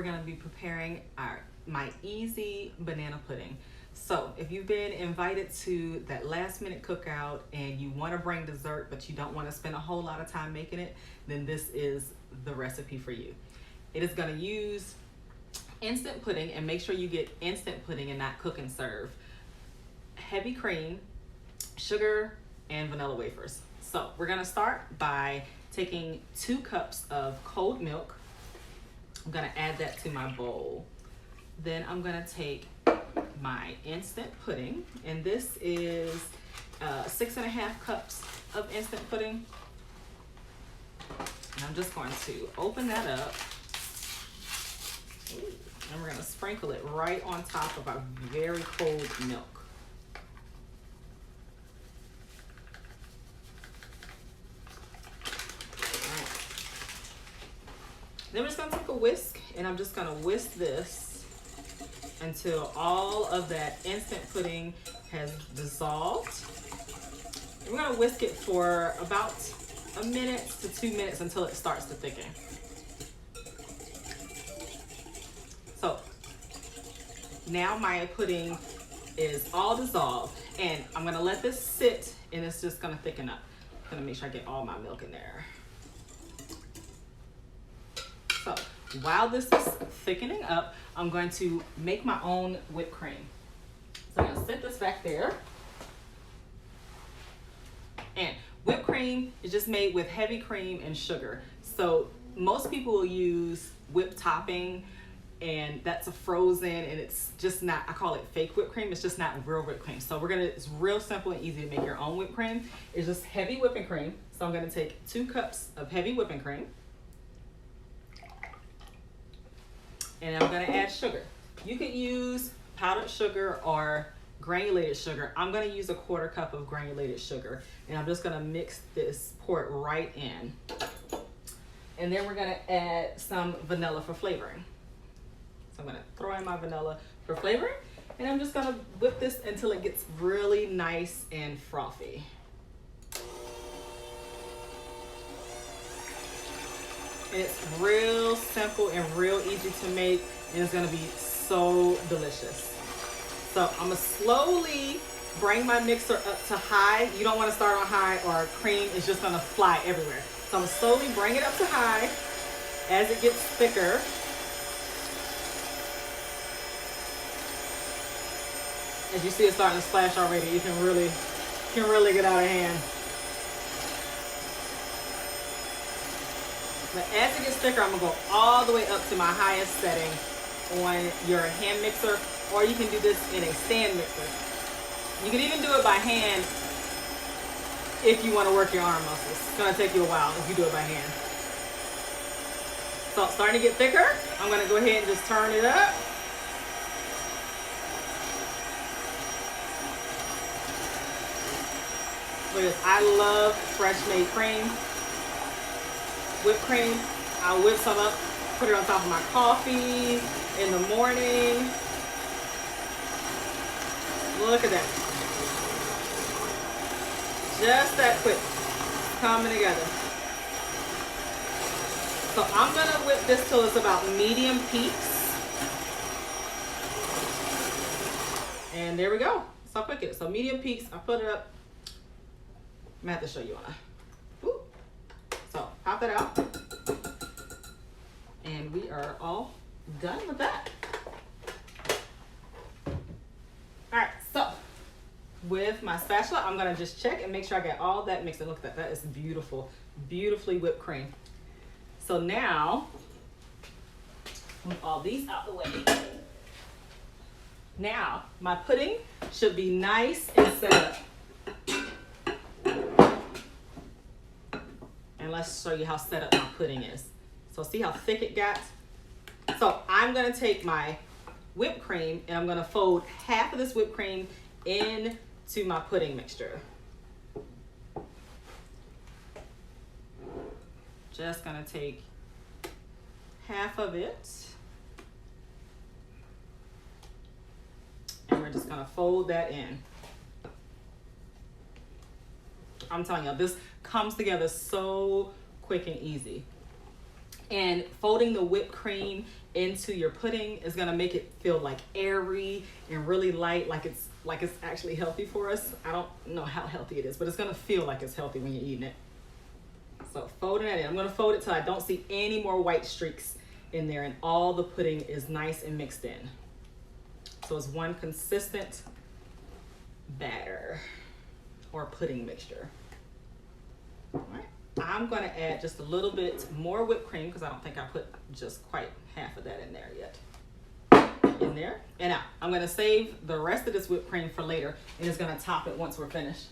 we're gonna be preparing my easy banana pudding. So if you've been invited to that last minute cookout and you wanna bring dessert, but you don't wanna spend a whole lot of time making it, then this is the recipe for you. It is gonna use instant pudding, and make sure you get instant pudding and not cook and serve. Heavy cream, sugar, and vanilla wafers. So we're gonna start by taking 2 cups of cold milk. I'm gonna add that to my bowl. Then I'm gonna take my instant pudding, and this is 6.5 cups of instant pudding. And I'm just going to open that up. And we're gonna sprinkle it right on top of our very cold milk. Then we're just gonna take a whisk, and I'm just gonna whisk this until all of that instant pudding has dissolved. And we're gonna whisk it for about 1 minute to 2 minutes until it starts to thicken. So now my pudding is all dissolved, and I'm gonna let this sit, and it's just gonna thicken up. I'm gonna make sure I get all my milk in there. So while this is thickening up, I'm going to make my own whipped cream. So I'm gonna set this back there. And whipped cream is just made with heavy cream and sugar. So most people will use whipped topping, and that's a frozen, and it's just not, I call it fake whipped cream. It's just not real whipped cream. So it's real simple and easy to make your own whipped cream. It's just heavy whipping cream. So I'm gonna take 2 cups of heavy whipping cream. And I'm gonna add sugar. You could use powdered sugar or granulated sugar. I'm gonna use a 1/4 cup of granulated sugar. And I'm just gonna mix this, pour it right in. And then we're gonna add some vanilla for flavoring. So I'm gonna throw in my vanilla for flavoring. And I'm just gonna whip this until it gets really nice and frothy. It's real simple and real easy to make, and it's gonna be so delicious. So I'm gonna slowly bring my mixer up to high. You don't wanna start on high, or cream is just gonna fly everywhere. So I'm gonna slowly bring it up to high as it gets thicker. As you see, it's starting to splash already. You can really get out of hand. But as it gets thicker, I'm gonna go all the way up to my highest setting on your hand mixer, or you can do this in a stand mixer. You can even do it by hand if you wanna work your arm muscles. It's gonna take you a while if you do it by hand. So it's starting to get thicker. I'm gonna go ahead and just turn it up. Look at this. I love fresh made cream. Whipped cream, I'll whip some up, put it on top of my coffee in the morning. Look at that. Just that quick, coming together. So I'm gonna whip this till it's about medium peaks. And there we go. So quick it is. So medium peaks, I put it up. I'm gonna have to show you on a. So pop it out, and we are all done with that. All right, so with my spatula, I'm gonna just check and make sure I get all that mixed in. Look at that, that is beautiful, beautifully whipped cream. So now, move all these out the way. Now, my pudding should be nice and set up. And let's show you how set up my pudding is. So see how thick it got? So I'm gonna take my whipped cream, and I'm gonna fold half of this whipped cream into my pudding mixture. Just gonna take half of it, and we're just gonna fold that in. I'm telling you, this comes together so quick and easy. And folding the whipped cream into your pudding is gonna make it feel like airy and really light, like it's actually healthy for us. I don't know how healthy it is, but it's gonna feel like it's healthy when you're eating it. So folding it in. I'm gonna fold it till I don't see any more white streaks in there and all the pudding is nice and mixed in. So it's one consistent batter or pudding mixture. All right. I'm gonna add just a little bit more whipped cream because I don't think I put just quite half of that in there yet. In there. And now I'm gonna save the rest of this whipped cream for later and it's gonna top it once we're finished.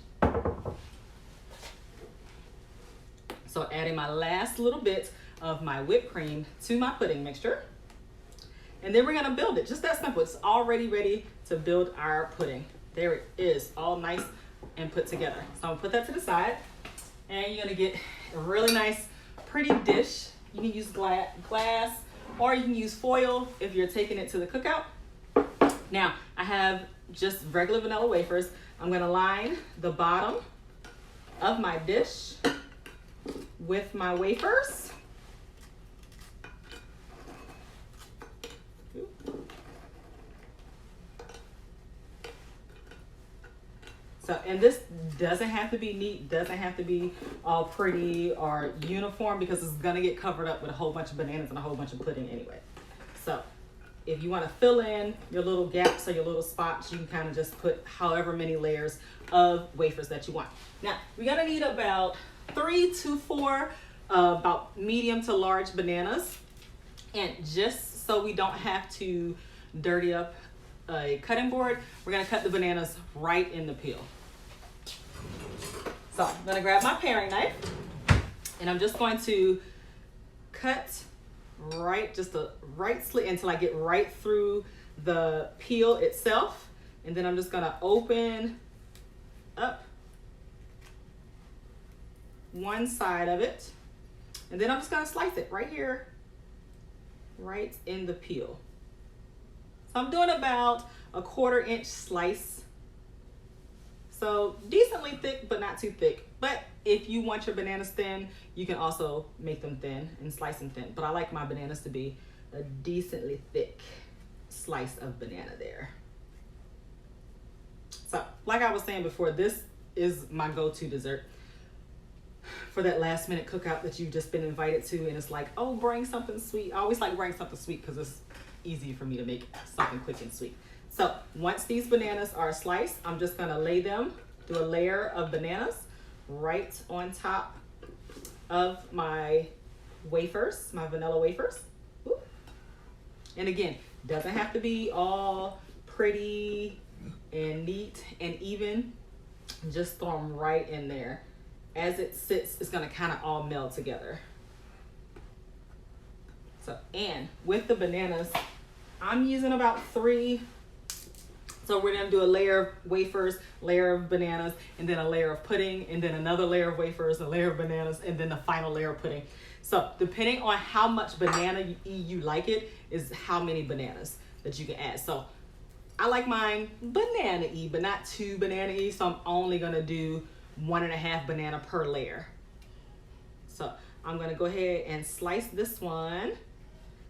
So adding my last little bit of my whipped cream to my pudding mixture. And then we're gonna build it, just that simple. It's already ready to build our pudding. There it is, all nice and put together. So I'm gonna put that to the side and you're gonna get a really nice, pretty dish. You can use glass or you can use foil if you're taking it to the cookout. Now, I have just regular vanilla wafers. I'm gonna line the bottom of my dish with my wafers. So, and this doesn't have to be neat, doesn't have to be all pretty or uniform because it's gonna get covered up with a whole bunch of bananas and a whole bunch of pudding anyway. So if you wanna fill in your little gaps or your little spots, you can kind of just put however many layers of wafers that you want. Now, we're gonna need about 3 to 4 about medium to large bananas. And just so we don't have to dirty up a cutting board, we're gonna cut the bananas right in the peel. So I'm gonna grab my paring knife and I'm just going to cut just a right slit until I get right through the peel itself. And then I'm just gonna open up one side of it. And then I'm just gonna slice it right here, right in the peel. So I'm doing about a 1/4 inch slice. So decently thick, but not too thick. But if you want your bananas thin, you can also make them thin and slice them thin. But I like my bananas to be a decently thick slice of banana there. So like I was saying before, this is my go-to dessert for that last minute cookout that you've just been invited to. And it's like, oh, bring something sweet. I always like bring something sweet because it's easy for me to make something quick and sweet. So once these bananas are sliced, I'm just gonna lay them, do a layer of bananas right on top of my wafers, my vanilla wafers. Ooh. And again, doesn't have to be all pretty and neat and even. Just throw them right in there. As it sits, it's gonna kind of all meld together. So, and with the bananas, I'm using about 3. So we're gonna do a layer of wafers, layer of bananas, and then a layer of pudding, and then another layer of wafers, a layer of bananas, and then the final layer of pudding. So depending on how much banana you like it, is how many bananas that you can add. So I like mine banana-y, but not too banana-y. So I'm only gonna do 1.5 banana per layer. So I'm gonna go ahead and slice this one.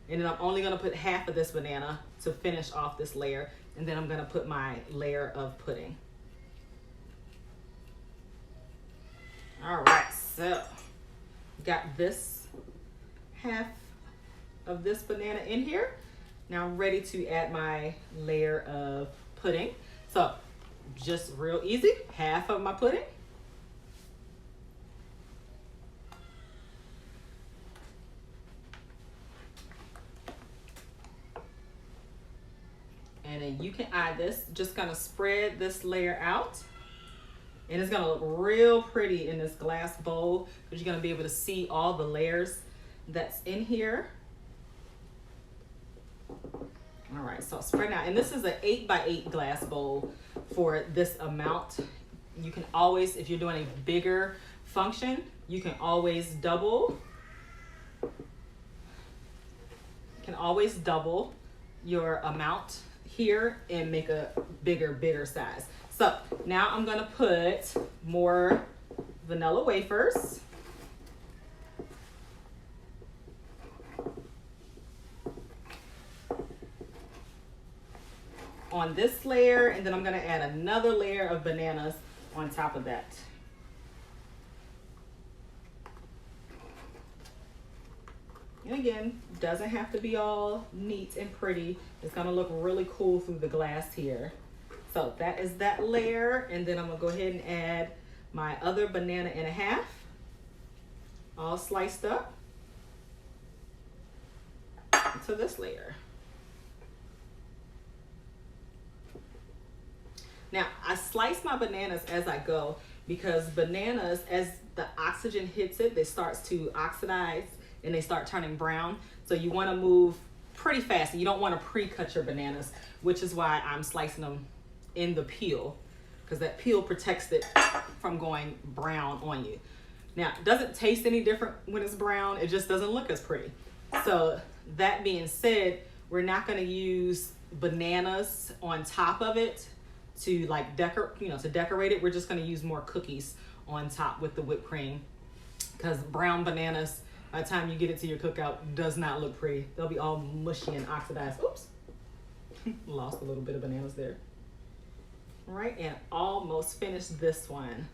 And then I'm only gonna put half of this banana to finish off this layer. And then I'm gonna put my layer of pudding. All right, so got this half of this banana in here. Now I'm ready to add my layer of pudding. So just real easy, half of my pudding. And then you can add this, just gonna spread this layer out. And it's gonna look real pretty in this glass bowl because you're gonna be able to see all the layers that's in here. All right, so spread out. And this is an 8x8 glass bowl for this amount. You can always, if you're doing a bigger function, you can always double. You can always double your amount here and make a bigger size. So now I'm gonna put more vanilla wafers. on this layer, and then I'm gonna add another layer of bananas on top of that. And again, doesn't have to be all neat and pretty. It's gonna look really cool through the glass here. So that is that layer, and then I'm gonna go ahead and add my other banana and a half, all sliced up, to this layer. Now, I slice my bananas as I go because bananas, as the oxygen hits it, they start to oxidize and they start turning brown. So you want to move pretty fast. You don't want to pre-cut your bananas, which is why I'm slicing them in the peel, because that peel protects it from going brown on you. Now, it doesn't taste any different when it's brown. It just doesn't look as pretty. So that being said, we're not going to use bananas on top of it to like decorate it. We're just going to use more cookies on top with the whipped cream, because brown bananas, by the time you get it to your cookout, does not look pretty. They'll be all mushy and oxidized. Oops, lost a little bit of bananas there. All right, and almost finished this one.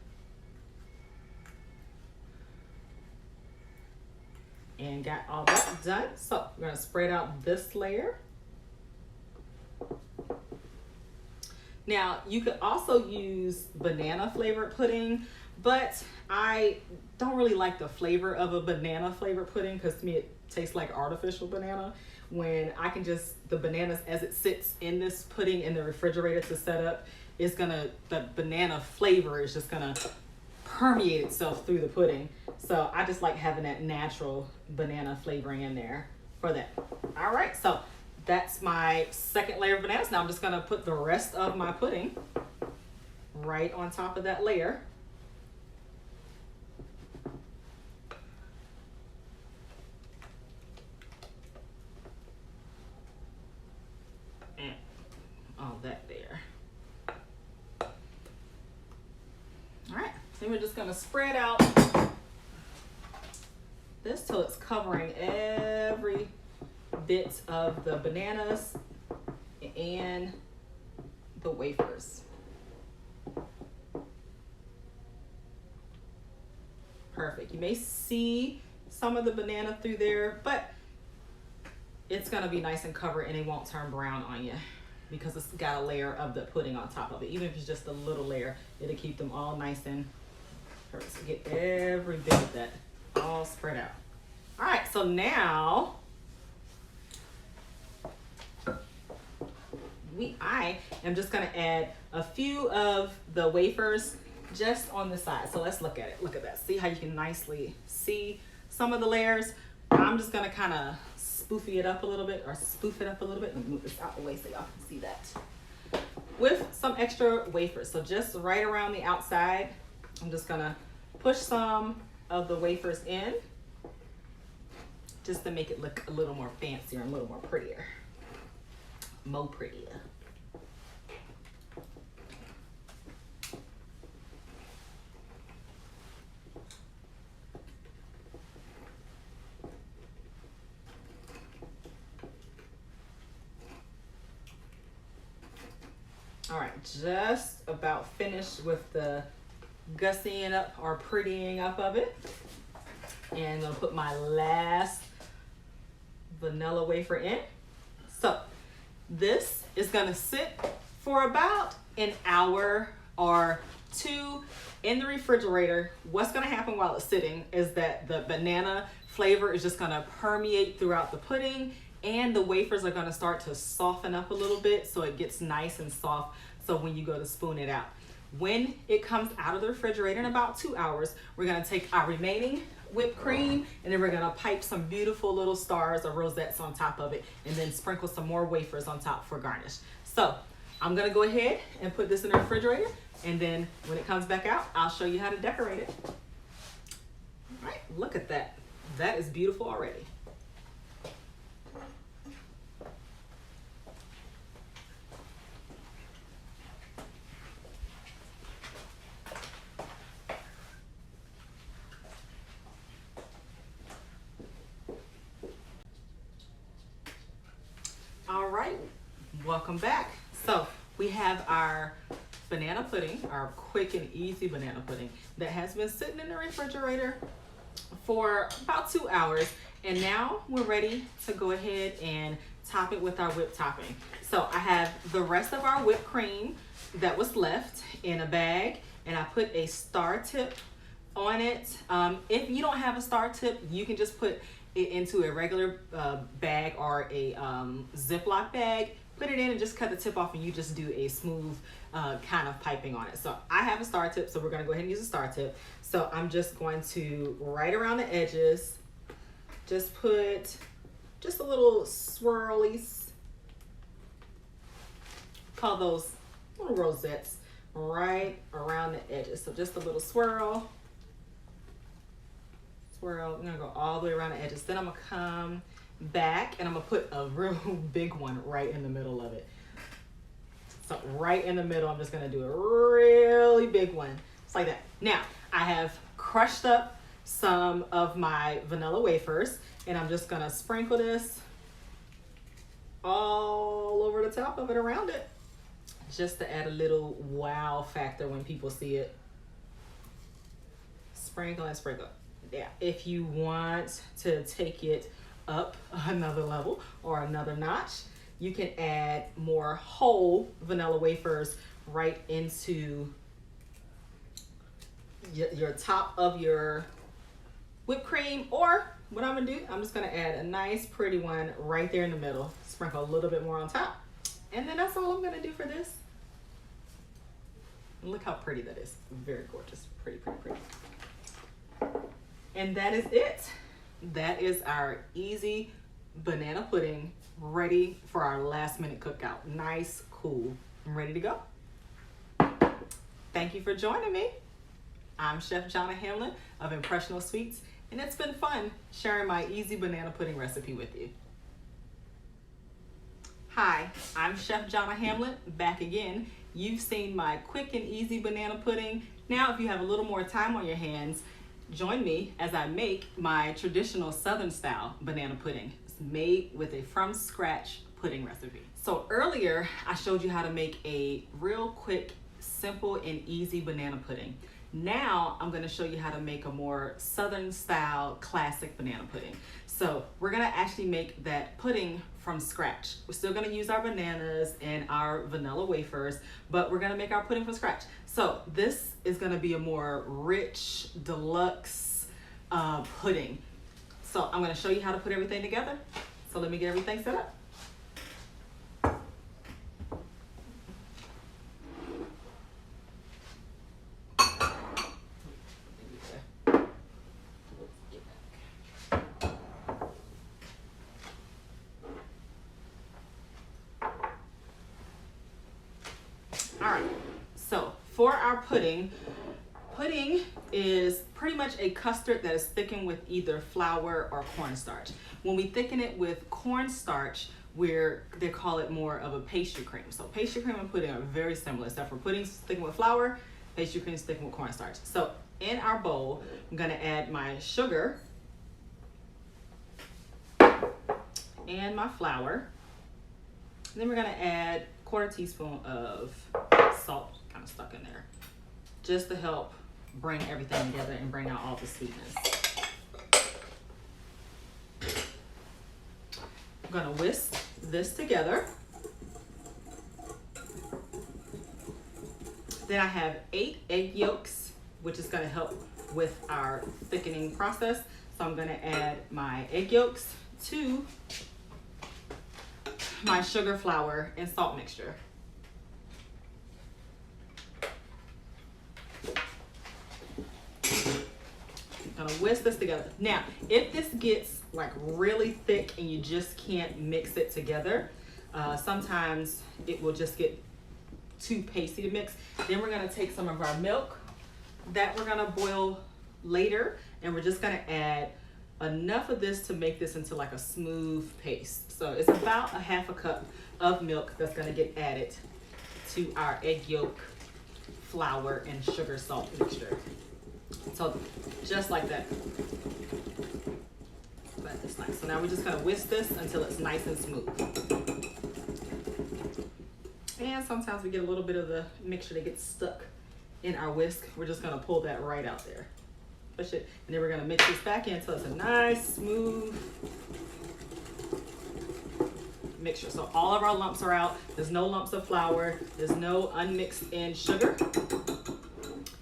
And got all that done. So we're gonna spread out this layer. Now, you could also use banana flavored pudding, but I don't really like the flavor of a banana flavored pudding, because to me it tastes like artificial banana, when I can just, the bananas as it sits in this pudding in the refrigerator to set up, the banana flavor is just gonna permeate itself through the pudding. So I just like having that natural banana flavoring in there for that. All right, so that's my second layer of bananas. Now I'm just gonna put the rest of my pudding right on top of that layer. And all that there. All right, then we're just gonna spread out this till it's covering every bit of the bananas and the wafers. Perfect. You may see some of the banana through there, but it's gonna be nice and covered and it won't turn brown on you because it's got a layer of the pudding on top of it. Even if it's just a little layer, it'll keep them all nice and perfect. So get every bit of that all spread out. All right, so now I am just gonna add a few of the wafers just on the side. So let's look at it. Look at that. See how you can nicely see some of the layers? I'm just gonna kind of spoof it up a little bit. Let me move this out the way so y'all can see that. With some extra wafers. So just right around the outside, I'm just gonna push some of the wafers in just to make it look a little more fancier and a little more prettier. More prettier. All right, just about finished with the gussying up or prettying up of it. And I'm gonna put my last vanilla wafer in. So this is gonna sit for about an hour or two in the refrigerator. What's gonna happen while it's sitting is that the banana flavor is just gonna permeate throughout the pudding, and the wafers are gonna start to soften up a little bit so it gets nice and soft, so when you go to spoon it out. When it comes out of the refrigerator in about 2 hours, we're gonna take our remaining whipped cream and then we're gonna pipe some beautiful little stars or rosettes on top of it and then sprinkle some more wafers on top for garnish. So I'm gonna go ahead and put this in the refrigerator, and then when it comes back out, I'll show you how to decorate it. All right, look at that. That is beautiful already. All right, welcome back. So we have our banana pudding, our quick and easy banana pudding that has been sitting in the refrigerator for about 2 hours. And now we're ready to go ahead and top it with our whipped topping. So I have the rest of our whipped cream that was left in a bag, and I put a star tip on it. If you don't have a star tip, you can just put it into a regular bag or a Ziploc bag, put it in and just cut the tip off, and you just do a smooth kind of piping on it. So I have a star tip, so we're gonna go ahead and use a star tip. So I'm just going to, right around the edges, just put just a little swirlies, call those little rosettes, right around the edges. So just a little swirl. I'm gonna go all the way around the edges. Then I'm gonna come back and I'm gonna put a real big one right in the middle of it. So right in the middle, I'm just gonna do a really big one. It's like that. Now, I have crushed up some of my vanilla wafers, and I'm just gonna sprinkle this all over the top of it, around it, just to add a little wow factor when people see it. Sprinkle and sprinkle. Yeah, if you want to take it up another level or another notch, you can add more whole vanilla wafers right into your top of your whipped cream. Or what I'm gonna do, I'm just gonna add a nice pretty one right there in the middle, sprinkle a little bit more on top, and then that's all I'm gonna do for this. And look how pretty that is. Very gorgeous. Pretty, pretty, pretty. And that is it. That is our easy banana pudding, ready for our last minute cookout. Nice, cool, I'm ready to go. Thank you for joining me. I'm Chef Jonna Hamlin of Impressional Sweets, and it's been fun sharing my easy banana pudding recipe with you. Hi, I'm Chef Jonna Hamlin, back again. You've seen my quick and easy banana pudding. Now, if you have a little more time on your hands, join me as I make my traditional Southern style banana pudding. It's made with a from scratch pudding recipe. So earlier, I showed you how to make a real quick, simple and easy banana pudding. Now I'm gonna show you how to make a more Southern style classic banana pudding. So we're gonna actually make that pudding from scratch. We're still gonna use our bananas and our vanilla wafers, but we're gonna make our pudding from scratch. So this is gonna be a more rich, deluxe pudding. So I'm gonna show you how to put everything together. So let me get everything set up. All right, so for our pudding is pretty much a custard that is thickened with either flour or cornstarch. When we thicken it with cornstarch, they call it more of a pastry cream. So pastry cream and pudding are very similar, except for pudding's thickened with flour, pastry cream is thickened with cornstarch. So in our bowl, I'm gonna add my sugar and my flour. And then we're gonna add a 1/4 teaspoon of salt, kind of stuck in there, just to help bring everything together and bring out all the sweetness. I'm gonna whisk this together. Then I have 8 egg yolks, which is gonna help with our thickening process. So I'm gonna add my egg yolks to my sugar, flour, and salt mixture. I'm gonna whisk this together. Now, if this gets like really thick and you just can't mix it together, sometimes it will just get too pasty to mix. Then we're gonna take some of our milk that we're gonna boil later, and we're just gonna add enough of this to make this into like a smooth paste. So it's about a 1/2 cup of milk that's gonna get added to our egg yolk, flour, and sugar salt mixture. So just like that. But it's nice. So now we're just gonna whisk this until it's nice and smooth. And And sometimes we get a little bit of the mixture that gets stuck in our whisk. We're just gonna pull that right out there. Push it, and then we're gonna mix this back in until it's a nice, smooth mixture. So all of our lumps are out. There's no lumps of flour. There's no unmixed in sugar.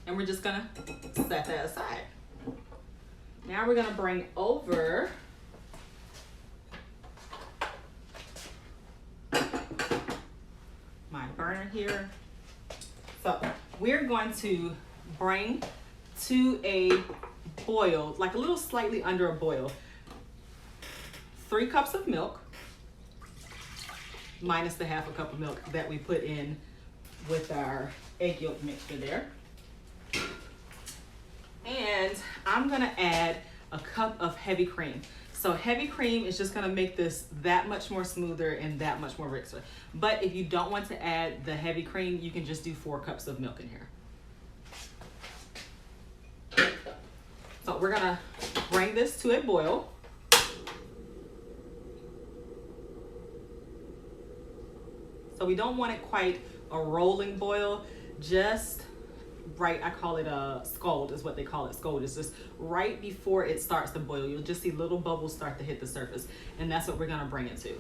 And we're just gonna set that aside. Now we're gonna bring over my burner here. So we're going to bring to a boil, like a little slightly under a boil, 3 cups of milk, minus the half a cup of milk that we put in with our egg yolk mixture there. And I'm gonna add a cup of heavy cream. So heavy cream is just gonna make this that much more smoother and that much more richer. But if you don't want to add the heavy cream, you can just do 4 cups of milk in here. So we're gonna bring this to a boil. So we don't want it quite a rolling boil, just right, I call it a scald is what they call it. Scald is just right before it starts to boil. You'll just see little bubbles start to hit the surface, and that's what we're gonna bring it to.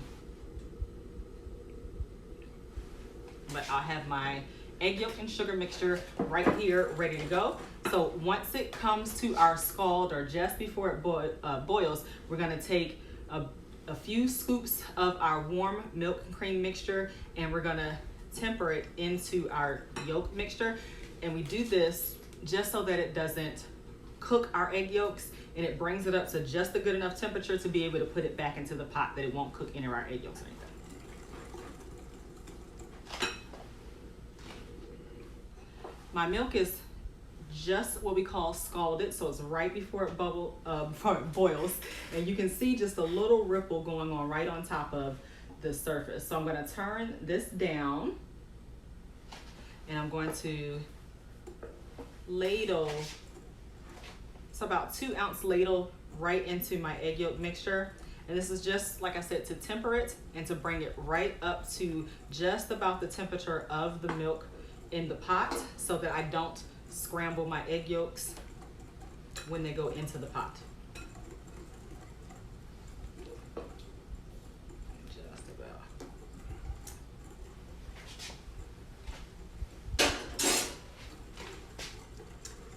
But I'll have my egg yolk and sugar mixture right here ready to go. So once it comes to our scald, or just before it boils, we're gonna take a few scoops of our warm milk and cream mixture, and we're gonna temper it into our yolk mixture. And we do this just so that it doesn't cook our egg yolks, and it brings it up to just a good enough temperature to be able to put it back into the pot, that it won't cook any of our egg yolks or anything. My milk is just what we call scalded, so it's right before it before it boils, and you can see just a little ripple going on right on top of the surface. So I'm going to turn this down, and I'm going to ladle, it's about 2-ounce ladle right into my egg yolk mixture. And this is just, like I said, to temper it and to bring it right up to just about the temperature of the milk in the pot, so that I don't scramble my egg yolks when they go into the pot. Just about.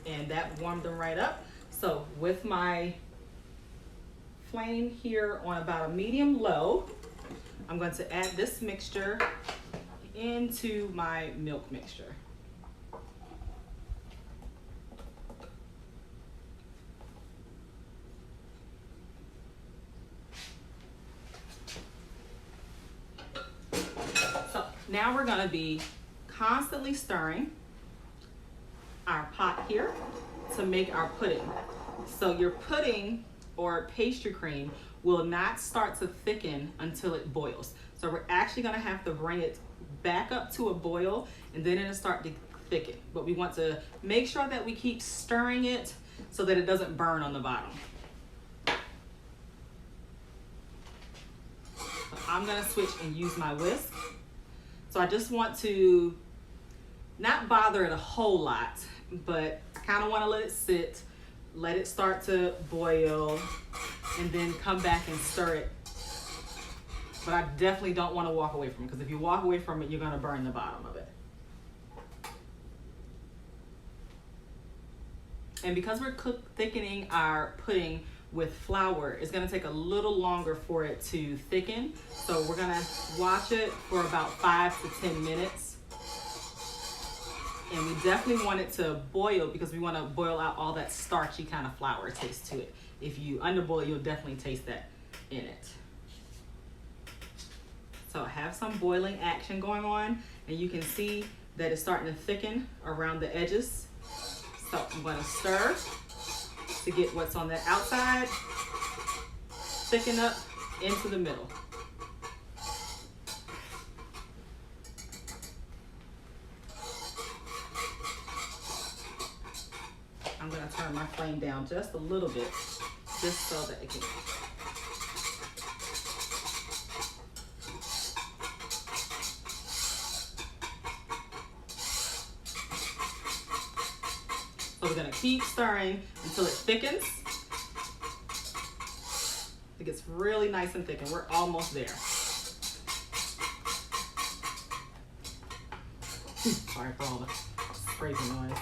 And that warmed them right up. So with my flame here on about a medium low, I'm going to add this mixture into my milk mixture. So now we're going to be constantly stirring our pot here to make our pudding. So your pudding or pastry cream will not start to thicken until it boils. So we're actually going to have to bring it back up to a boil, and then it'll start to thicken. But we want to make sure that we keep stirring it so that it doesn't burn on the bottom. So I'm going to switch and use my whisk. So I just want to not bother it a whole lot, but I kind of want to let it sit, let it start to boil, and then come back and stir it. But I definitely don't want to walk away from it, because if you walk away from it, you're going to burn the bottom of it. And because we're thickening our pudding with flour, it's going to take a little longer for it to thicken. So we're going to watch it for about 5 to 10 minutes. And we definitely want it to boil, because we want to boil out all that starchy kind of flour taste to it. If you underboil it, you'll definitely taste that in it. So I have some boiling action going on, and you can see that it's starting to thicken around the edges. So I'm going to stir to get what's on the outside thicken up into the middle. I'm going to turn my flame down just a little bit, just so that it can. So we're gonna keep stirring until it thickens. It gets really nice and thick, and we're almost there. Sorry for all the crazy noise.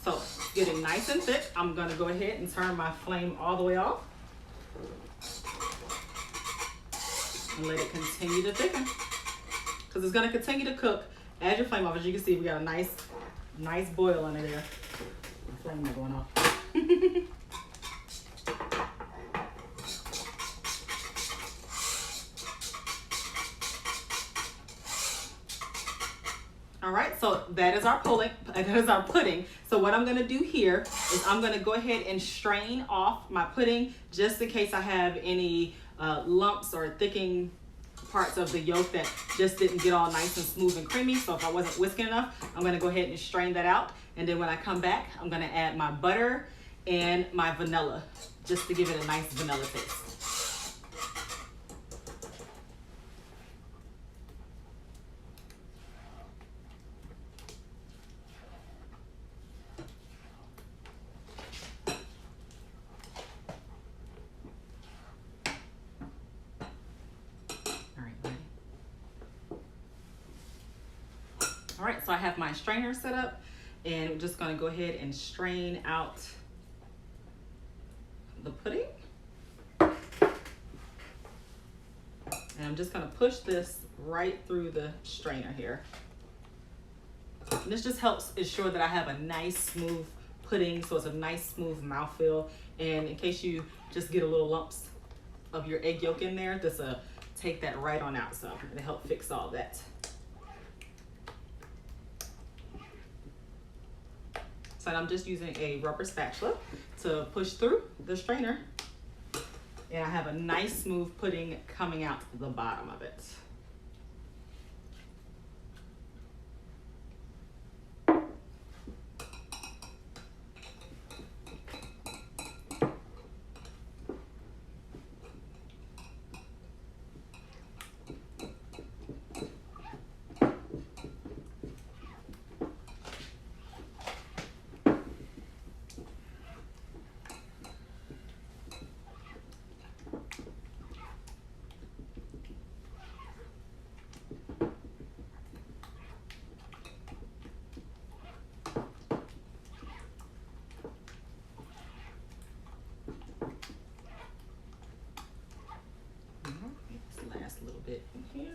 So, getting nice and thick, I'm gonna go ahead and turn my flame all the way off. And let it continue to thicken. Because it's gonna continue to cook. Add your flame off. As you can see, we got a nice boil under there. My flame not going off. All right, so that is our pudding. So what I'm gonna do here is I'm gonna go ahead and strain off my pudding just in case I have any lumps or thickening parts of the yolk that just didn't get all nice and smooth and creamy. So if I wasn't whisking enough, I'm gonna go ahead and strain that out. And then when I come back, I'm gonna add my butter and my vanilla just to give it a nice vanilla taste. All right, so I have my strainer set up, and I'm just gonna go ahead and strain out the pudding. And I'm just gonna push this right through the strainer here. And this just helps ensure that I have a nice smooth pudding, so it's a nice smooth mouthfeel. And in case you just get a little lumps of your egg yolk in there, this will take that right on out, so it'll help fix all that. So I'm just using a rubber spatula to push through the strainer. And I have a nice smooth pudding coming out the bottom of it. Last little bit in here.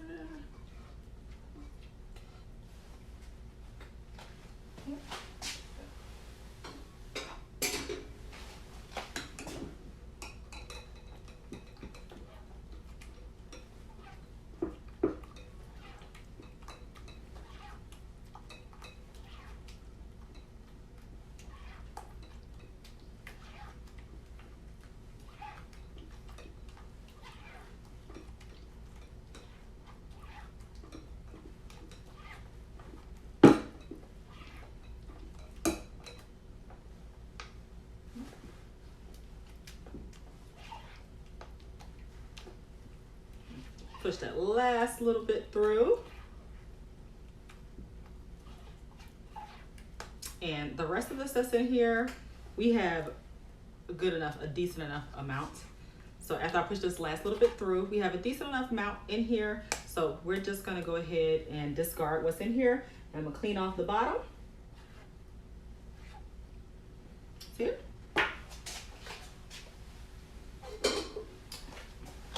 Push that last little bit through. And the rest of this that's in here, we have a decent enough amount. So after I push this last little bit through, we have a decent enough amount in here. So we're just gonna go ahead and discard what's in here. And I'm gonna clean off the bottom. See it?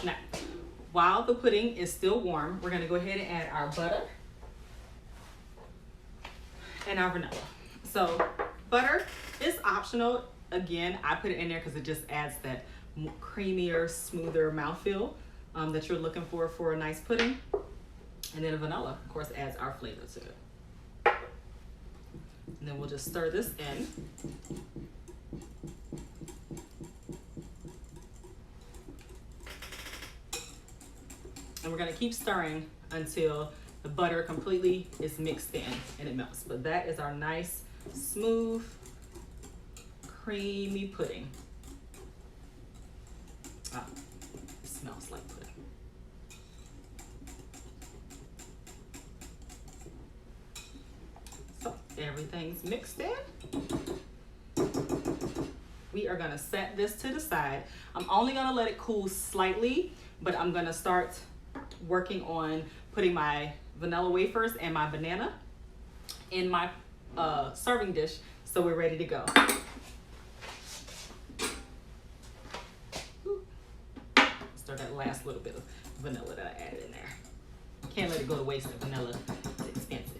Now, while the pudding is still warm, we're gonna go ahead and add our butter and our vanilla. So butter is optional. Again, I put it in there because it just adds that creamier, smoother mouthfeel that you're looking for a nice pudding. And then vanilla, of course, adds our flavor to it. And then we'll just stir this in. And we're gonna keep stirring until the butter completely is mixed in and it melts. But that is our nice, smooth, creamy pudding. Oh, it smells like pudding. So everything's mixed in. We are gonna set this to the side. I'm only gonna let it cool slightly, but I'm gonna start working on putting my vanilla wafers and my banana in my serving dish, so we're ready to go. Stir that last little bit of vanilla that I added in there. Can't let it go to waste. The vanilla is expensive.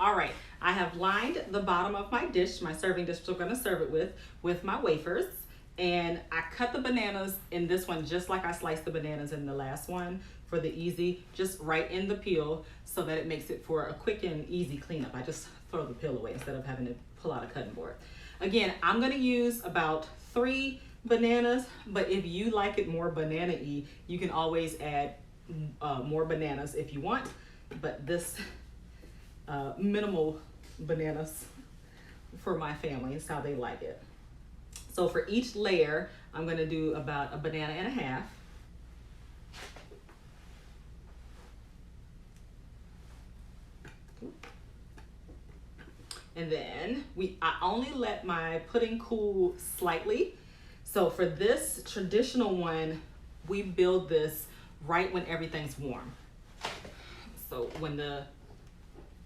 All right, I have lined the bottom of my dish, my serving dish, which I'm gonna serve it with my wafers. And I cut the bananas in this one just like I sliced the bananas in the last one for the easy, just right in the peel so that it makes it for a quick and easy cleanup. I just throw the peel away instead of having to pull out a cutting board. Again, I'm gonna use about 3 bananas, but if you like it more banana-y, you can always add more bananas if you want. But this minimal bananas for my family is how they like it. So for each layer, I'm gonna do about a banana and a half. And then I only let my pudding cool slightly. So for this traditional one, we build this right when everything's warm. So when the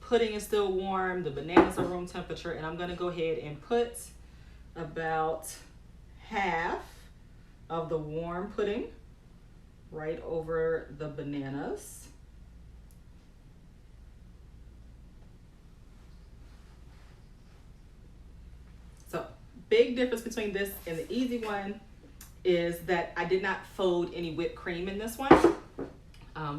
pudding is still warm, the bananas are room temperature, and I'm gonna go ahead and put about half of the warm pudding right over the bananas. So big difference between this and the easy one is that I did not fold any whipped cream in this one,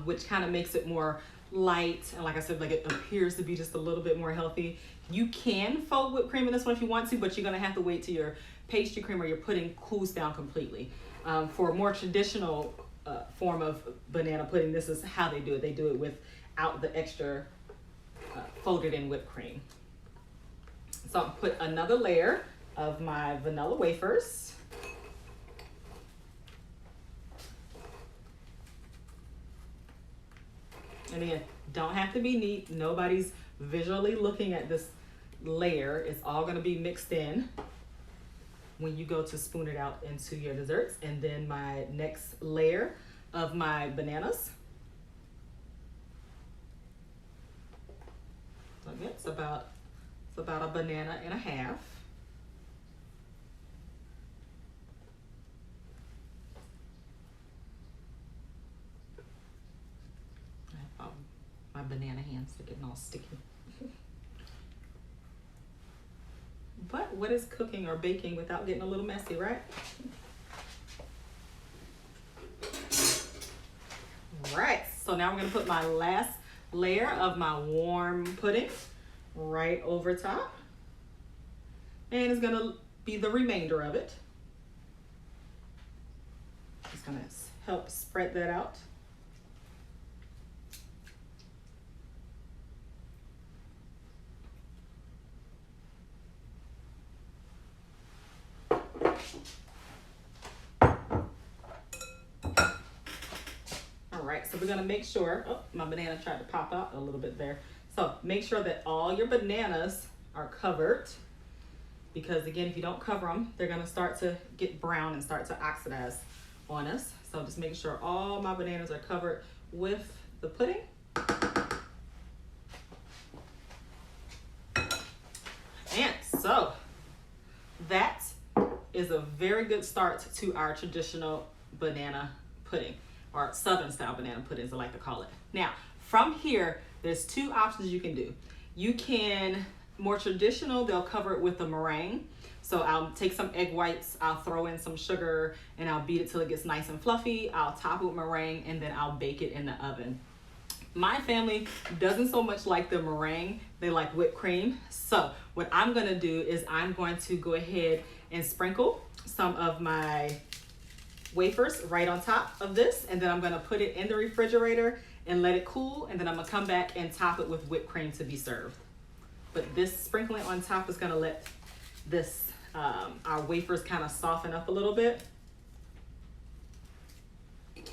which kind of makes it more light, and like I said, like it appears to be just a little bit more healthy. You can fold whipped cream in this one if you want to, but you're gonna have to wait till your pastry cream or your pudding cools down completely. For a more traditional form of banana pudding, this is how they do it. They do it without the extra folded in whipped cream. So I'll put another layer of my vanilla wafers. And again, don't have to be neat. Nobody's visually looking at this layer. It's all gonna be mixed in when you go to spoon it out into your desserts. And then my next layer of my bananas. So again, it's about a banana and a half. My banana hands are getting all sticky. But what is cooking or baking without getting a little messy, right? Right, so now we're gonna put my last layer of my warm pudding right over top. And it's gonna be the remainder of it. Just gonna help spread that out. So we're gonna make sure, oh, my banana tried to pop out a little bit there. So make sure that all your bananas are covered, because again, if you don't cover them, they're gonna start to get brown and start to oxidize on us. So just make sure all my bananas are covered with the pudding. So that is a very good start to our traditional banana pudding, or Southern style banana pudding as I like to call it. Now, from here, there's two options you can do. You can, more traditional, they'll cover it with a meringue. So I'll take some egg whites, I'll throw in some sugar, and I'll beat it till it gets nice and fluffy. I'll top it with meringue, and then I'll bake it in the oven. My family doesn't so much like the meringue, they like whipped cream. So what I'm gonna do is I'm going to go ahead and sprinkle some of my wafers right on top of this, and then I'm gonna put it in the refrigerator and let it cool, and then I'm gonna come back and top it with whipped cream to be served. But this sprinkling on top is gonna let this our wafers kind of soften up a little bit.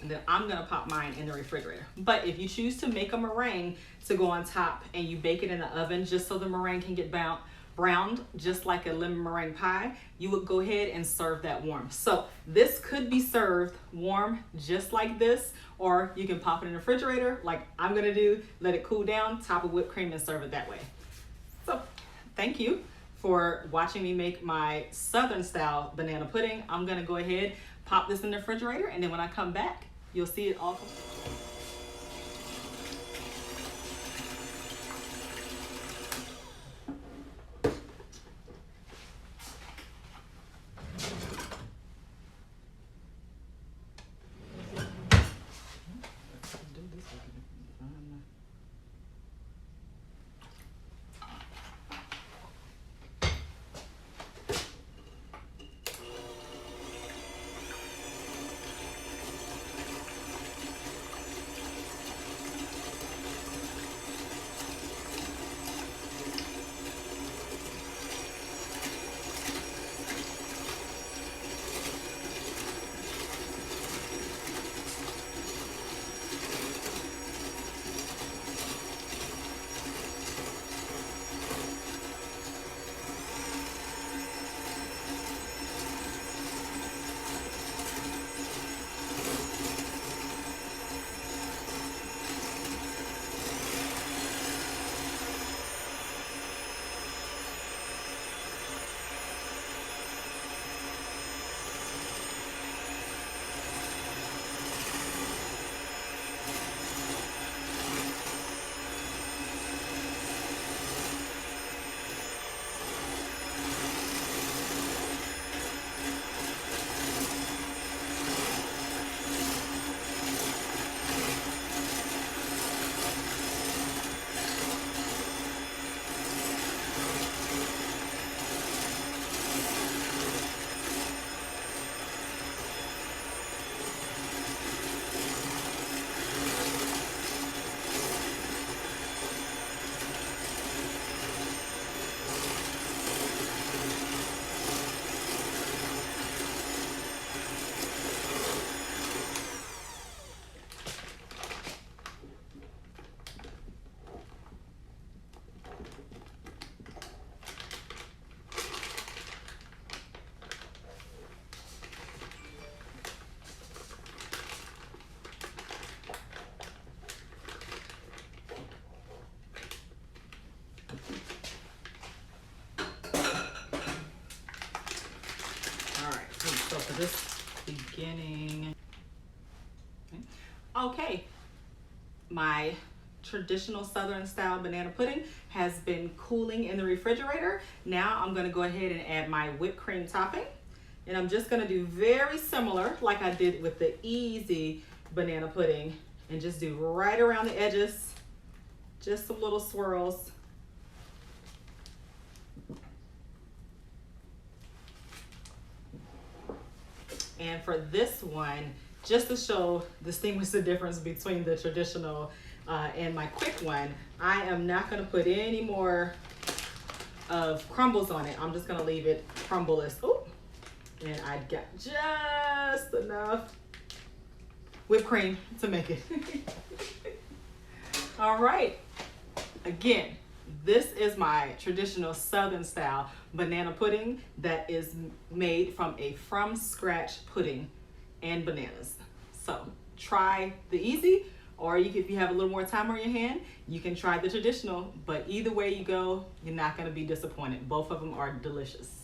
And then I'm gonna pop mine in the refrigerator. But if you choose to make a meringue to go on top and you bake it in the oven just so the meringue can get browned just like a lemon meringue pie, you would go ahead and serve that warm. So this could be served warm just like this, or you can pop it in the refrigerator like I'm gonna do, let it cool down, top of whipped cream, and serve it that way. So thank you for watching me make my Southern style banana pudding. I'm gonna go ahead, pop this in the refrigerator, and then when I come back, you'll see it all. So for this beginning, okay, my traditional Southern style banana pudding has been cooling in the refrigerator. Now I'm gonna go ahead and add my whipped cream topping. And I'm just gonna do very similar like I did with the easy banana pudding, and just do right around the edges, just some little swirls. And for this one, just to distinguish the difference between the traditional and my quick one, I am not gonna put any more of crumbles on it. I'm just gonna leave it crumbleless. Oh, and I got just enough whipped cream to make it. All right, again, this is my traditional Southern style banana pudding that is made from a from scratch pudding and bananas. So try the easy Or if you have a little more time on your hand, you can try the traditional. But either way you go, you're not going to be disappointed. Both of them are delicious.